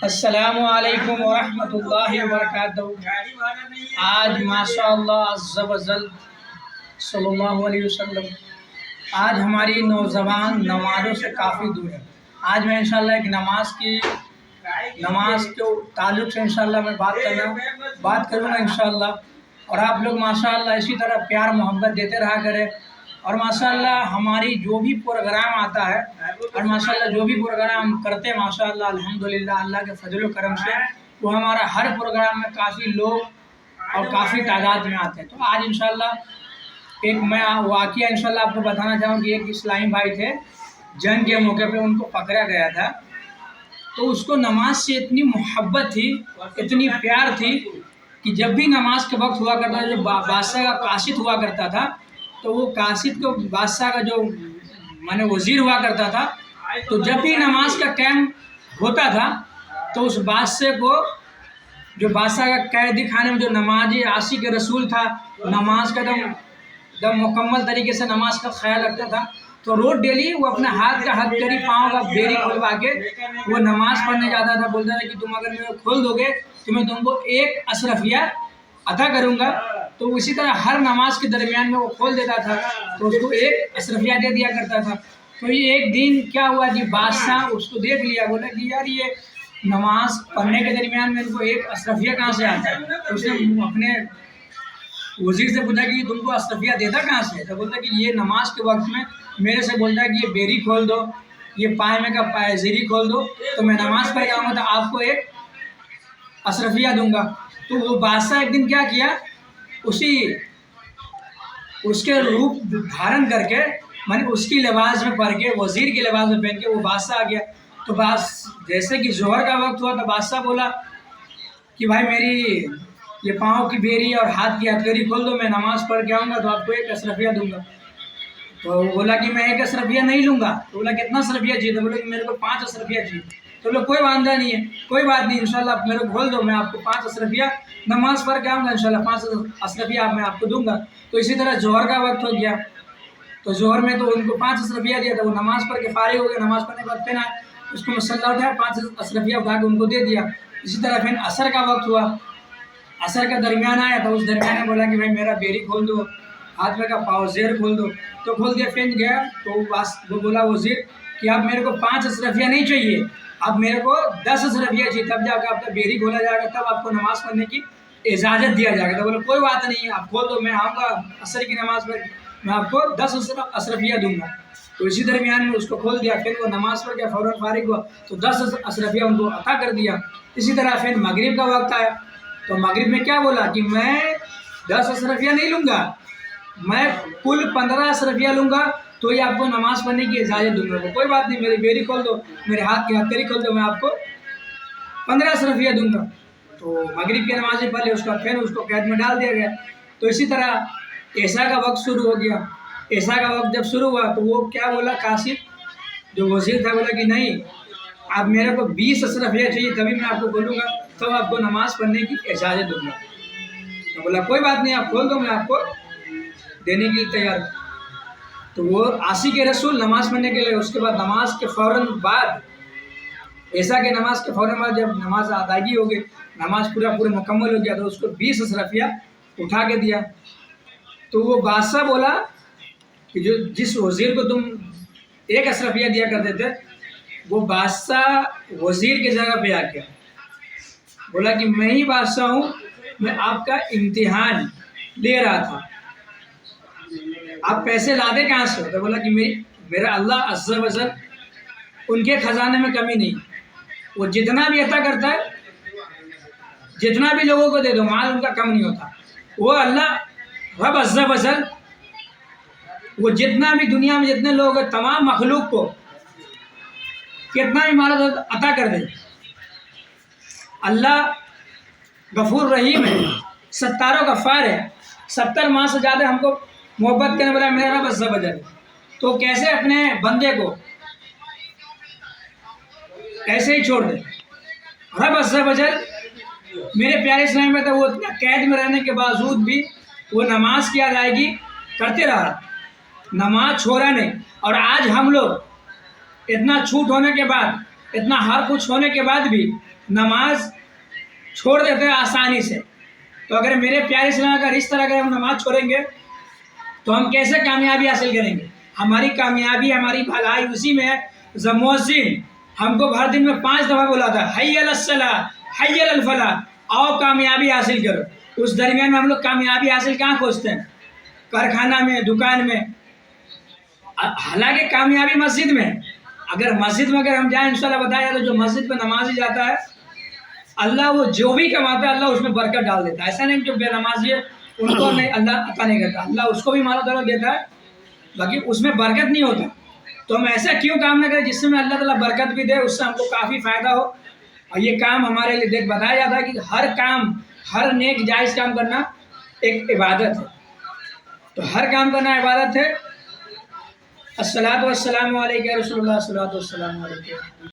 अस्सलामु अलैकुम वरहमतुल्लाहि वबरकातुहू। आज माशाअल्लाह अज़्ज़ा वजल सल्लल्लाहु अलैहि वसल्लम आज हमारी नौजवान नमाज़ों से काफ़ी दूर है। आज मैं इंशाअल्लाह एक नमाज के ताल्लुक़ से इंशाअल्लाह मैं बात करूँगा इंशाअल्लाह। और आप लोग माशाअल्लाह इसी तरह प्यार मोहब्बत देते रहा करें। और माशाअल्लाह हमारी जो भी प्रोग्राम आता है और माशाअल्लाह जो भी प्रोग्राम हम करते हैं माशाअल्लाह अल्हम्दुलिल्लाह अल्लाह के फजल करम से वो हमारा हर प्रोग्राम में काफ़ी लोग और काफ़ी तादाद में आते हैं। तो आज इंशाअल्लाह एक मैं वाक़या इंशाअल्लाह आपको बताना चाहूँ कि एक इस्लामी भाई थे, जंग के मौके पे उनको पकड़ा गया था। तो उसको नमाज से इतनी मोहब्बत थी, इतनी प्यार थी कि जब भी नमाज के वक्त हुआ करता था, जब बादशाह का काशिद हुआ करता था, तो वो काशिद को बादशाह का जो माने वज़ीर हुआ करता था, तो जब भी नमाज का टाइम होता था तो उस बादशाह को, जो बादशाह का कैदी खाने में जो नमाजी आशिक रसूल था, नमाज का एकदम मुकम्मल तरीके से नमाज का ख्याल रखता था, तो रोज़ डेली वो अपने हाथ का हथकड़ी पाँव का बेरी खुलवा के वो नमाज पढ़ने जाता था। बोलता था कि तुम अगर मेरे को खोल दोगे तो मैं तुमको एक अशरफिया अदा करूँगा। तो उसी तरह हर नमाज के दरमियान में वो खोल देता था तो उसको एक अशरफिया दे दिया करता था। तो ये एक दिन क्या हुआ कि बादशाह उसको देख लिया, बोला कि यार ये नमाज पढ़ने के दरमियान में इनको एक अशरफिया कहाँ से आता है। तो उसने अपने वज़ीर से पूछा कि तुमको अशरफिया देता कहाँ से। तो बोलता कि ये नमाज के वक्त में मेरे से बोलता है कि ये बेरी खोल दो, ये पायमे का पायजेरी खोल दो, तो मैं नमाज पढ़ जाऊँगा तो आपको एक अशरफिया दूंगा। तो वो बादशाह एक दिन क्या किया, उसके रूप धारण करके माने उसकी लिबास में पढ़ के, वज़ीर के लिबास में पहन के वो बादशाह आ गया। तो जैसे कि जोहर का वक्त हुआ तो बादशाह बोला कि भाई मेरी ये पाँव की बेरी और हाथ की हथकड़ी खोल दो, मैं नमाज़ पढ़ के आऊँगा तो आपको एक अशरफिया दूंगा। तो बोला कि मैं एक अशरफिया नहीं लूँगा। तो बोला कितना अशरफिया चाहिए। तो बोला कि मेरे को 5 अशरफिया चाहिए। तो बोला कोई वादा नहीं है, कोई बात नहीं, इंशाल्लाह आप मेरे को खोल दो, मैं आपको 5 अशरफिया नमाज़ पढ़ के आऊँगा, इंशाल्लाह 5 अशरफिया मैं आपको दूंगा। तो इसी तरह जोहर का वक्त हो गया, तो जोहर में तो उनको 5 अशरफिया दिया था। वो नमाज़ पढ़ के फारिग हो गया, नमाज़ पढ़ने के बाद फिर उसको मसल्ला उठाया, 5 अशरफिया उठा के उनको दे दिया। इसी तरह फिर असर का वक्त हुआ, असर का दरमियान आया तो उस दरमियान में बोला कि भाई मेरा बेरी खोल दो, हाथ में का पावजेर खोल दो। तो खोल दिया। फिर गया तो वो बोला वज़ीर कि आप मेरे को 5 अशरफिया नहीं चाहिए, आप मेरे को 10 अशरफिया चाहिए, तब जाकर आपका बेरी खोला जाएगा, तब आपको नमाज़ पढ़ने की इजाज़त दिया जाएगा। तो बोला कोई बात नहीं, आप खोल दो, मैं आऊँगा असर की नमाज़ पर, मैं आपको 10 अशरफिया दूंगा। तो इसी दरमियान में उसको खोल दिया। फिर वो नमाज़ पढ़ के फ़ौरन फारिग हुआ तो 10 अशरफिया उनको अता कर दिया। इसी तरह फिर मगरिब का वक्त आया तो मगरिब में क्या बोला कि मैं 10 अशरफिया नहीं लूँगा, मैं कुल 15 अशरफिया लूँगा, तो ये आपको नमाज़ पढ़ने की इजाज़त दूंगा। तो कोई बात नहीं, मेरी बेरी खोल दो, मेरे हाथ की हथकड़ी खोल दो, मैं आपको 15 अशरफिया दूंगा। तो मगरिब की नमाज़ें पढ़ ली, उसका फिर उसको कैद में डाल दिया गया। तो इसी तरह ऐशा का वक्त शुरू हो गया। ऐशा का वक्त जब शुरू हुआ तो वो क्या बोला, कासिद जो वज़ीर था बोला कि नहीं, आप मेरे को 20 अशरफिया चाहिए, तभी मैं आपको बोलूँगा, तो आपको नमाज़ पढ़ने की इजाज़त दूंगा। तो बोला कोई बात नहीं, आप खोल दो, मैं आपको देने के लिए तैयार हूँ। तो वो आशिक रसूल नमाज़ पढ़ने के लिए, उसके बाद नमाज के फ़ौरन बाद, ऐसा के नमाज के फ़ौरन बाद जब नमाज अदायगी हो गई, नमाज पूरा मुकम्मल हो गया, तो उसको 20 अशरफिया उठा के दिया। तो वो बादशाह बोला कि जो जिस वज़ीर को तुम 1 अशरफिया दिया करते थे, वो बादशाह वज़ीर की जगह पे आ गया, बोला कि मैं ही बादशाह हूँ, मैं आपका इम्तिहान ले रहा था, आप पैसे लाते कहाँ से। तो बोला कि मेरा अल्लाह अज़्ज़ा वजल, उनके ख़जाने में कमी नहीं, वो जितना भी अता करता है, जितना भी लोगों को दे दो, माल उनका कम नहीं होता। वो अल्लाह रब अज़्ज़ा वजल, वो जितना भी दुनिया में जितने लोग हैं, तमाम मखलूक को कितना भी माल अता कर दे, अल्लाह गफूर रहीम है, सत्तारों गफ़ार है, 70 माह से ज़्यादा हमको मोहब्बत करने वाला मेरा रब अज़्ज़ा वजल। तो कैसे अपने बंदे को ऐसे ही छोड़ दे। रब अज़्ज़ा वजल मेरे प्यारे इस्लाम में तो वो इतना कैद में रहने के बावजूद भी वो नमाज की अदायगी करते रहा, नमाज छोड़ा नहीं। और आज हम लोग इतना छूट होने के बाद इतना हर कुछ होने के बाद भी नमाज छोड़ देते हैं आसानी से। तो अगर मेरे प्यारे इस्लाम अगर इस तरह अगर हम नमाज छोड़ेंगे तो हम कैसे कामयाबी हासिल करेंगे? हमारी कामयाबी, हमारी भलाई उसी में है। जब मुअज्जिन हमको हर दिन में 5 दफ़ा बुलाता है, हय्य अलस्सलाह, हय्य अल फलाह, आओ कामयाबी हासिल करो। उस दरमियान में हम लोग कामयाबी हासिल कहाँ खोजते हैं? कारखाना में, दुकान में। हालांकि कामयाबी मस्जिद में है। अगर मस्जिद में अगर हम जाएँ, इंशाल्लाह बताया तो जो मस्जिद में नमाजी जाता है, अल्लाह वो जो भी कमाता है अल्लाह उसमें बरकत डाल देता है। ऐसा नहीं जो बेनमाजी है उनको नहीं अल्लाह अता नहीं करता, अल्लाह उसको भी मानो दौलत देता है, बाकी उसमें बरकत नहीं होता। तो हम ऐसा क्यों काम ना करें जिसमें अल्लाह ताला बरकत भी दे, उससे हमको काफ़ी फ़ायदा हो। और ये काम हमारे लिए देख बताया जाता है कि हर काम, हर नेक जायज़ काम करना एक इबादत है। तो हर काम करना इबादत है। अस्सलातु वस्सलामु अलैका या रसूलल्लाह, अस्सलातु वस्सलामु अलैका।